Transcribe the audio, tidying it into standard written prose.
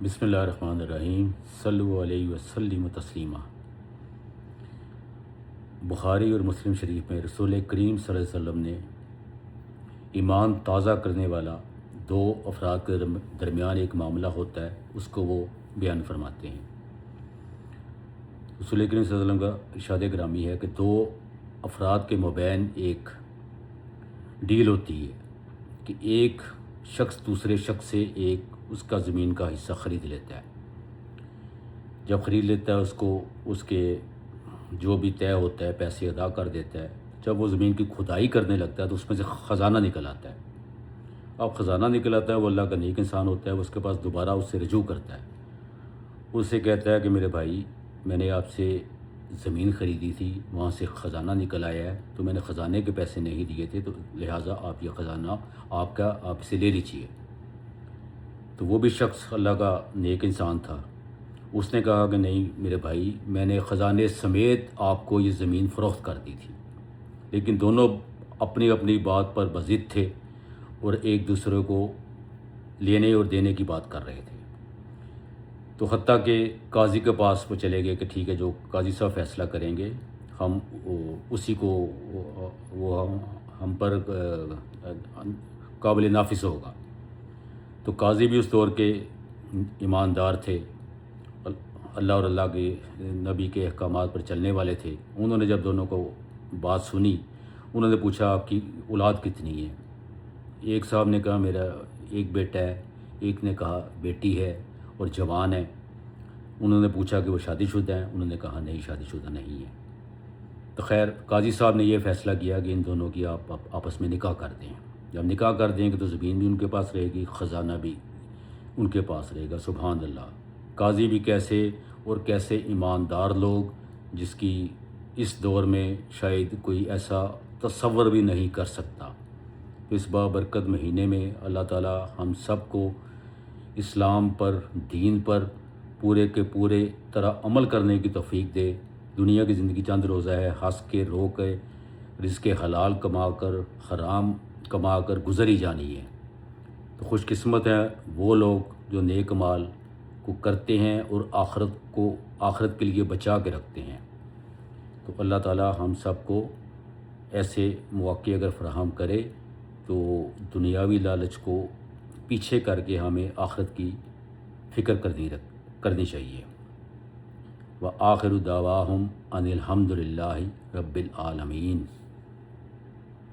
بسم اللہ الرحمن الرحیم، صلو علیہ وسلم تسلیما۔ بخاری اور مسلم شریف میں رسول کریم صلی اللہ علیہ وسلم نے ایمان تازہ کرنے والا دو افراد کے درمیان ایک معاملہ ہوتا ہے، اس کو وہ بیان فرماتے ہیں۔ رسول کریم صلی اللہ علیہ وسلم کا ارشاد گرامی ہے کہ دو افراد کے مابین ایک ڈیل ہوتی ہے کہ ایک شخص دوسرے شخص سے ایک اس کا زمین کا حصہ خرید لیتا ہے۔ جب خرید لیتا ہے اس کو اس کے جو بھی طے ہوتا ہے پیسے ادا کر دیتا ہے۔ جب وہ زمین کی کھدائی کرنے لگتا ہے تو اس میں سے خزانہ نکل آتا ہے۔ اب خزانہ نکل آتا ہے، وہ اللہ کا نیک انسان ہوتا ہے، وہ اس کے پاس دوبارہ اس سے رجوع کرتا ہے، اس سے کہتا ہے کہ میرے بھائی، میں نے آپ سے زمین خریدی تھی، وہاں سے خزانہ نکل آیا ہے، تو میں نے خزانے کے پیسے نہیں دیے تھے، تو لہٰذا آپ یہ خزانہ آپ اسے لے لیجیے۔ تو وہ بھی شخص اللہ کا نیک انسان تھا، اس نے کہا کہ نہیں میرے بھائی، میں نے خزانے سمیت آپ کو یہ زمین فروخت کر دی تھی، لیکن دونوں اپنی اپنی بات پر بضد تھے اور ایک دوسرے کو لینے اور دینے کی بات کر رہے تھے۔ تو حتیٰ کہ قاضی کے پاس وہ چلے گئے کہ ٹھیک ہے، جو قاضی صاحب فیصلہ کریں گے ہم اسی کو وہ ہم پر قابل نافذ ہوگا۔ تو قاضی بھی اس دور کے ایماندار تھے، اللہ اور اللہ کے نبی کے احکامات پر چلنے والے تھے۔ انہوں نے جب دونوں کو بات سنی، انہوں نے پوچھا آپ کی اولاد کتنی ہے؟ ایک صاحب نے کہا میرا ایک بیٹا ہے، ایک نے کہا بیٹی ہے اور جوان ہے۔ انہوں نے پوچھا کہ وہ شادی شدہ ہیں؟ انہوں نے کہا نہیں، شادی شدہ نہیں ہے۔ تو خیر قاضی صاحب نے یہ فیصلہ کیا کہ ان دونوں کی آپ آپس میں نکاح کر دیں۔ جب نکاح کر دیں گے تو زمین بھی ان کے پاس رہے گی، خزانہ بھی ان کے پاس رہے گا۔ سبحان اللہ! قاضی بھی کیسے اور کیسے ایماندار لوگ، جس کی اس دور میں شاید کوئی ایسا تصور بھی نہیں کر سکتا۔ اس بابرکت مہینے میں اللہ تعالی ہم سب کو اسلام پر، دین پر پورے کے پورے طرح عمل کرنے کی توفیق دے۔ دنیا کی زندگی چند روزہ ہے، ہنس کے رو کے رزق حلال کما کر، حرام کما کر گزری جانی ہے۔ تو خوش قسمت ہیں وہ لوگ جو نیک مال کو کرتے ہیں اور آخرت کے لیے بچا کے رکھتے ہیں۔ تو اللہ تعالی ہم سب کو ایسے مواقع اگر فراہم کرے تو دنیاوی لالچ کو پیچھے کر کے ہمیں آخرت کی فکر کرنی چاہیے۔ وآخر دعواہم ان الحمد للہ رب العالمین۔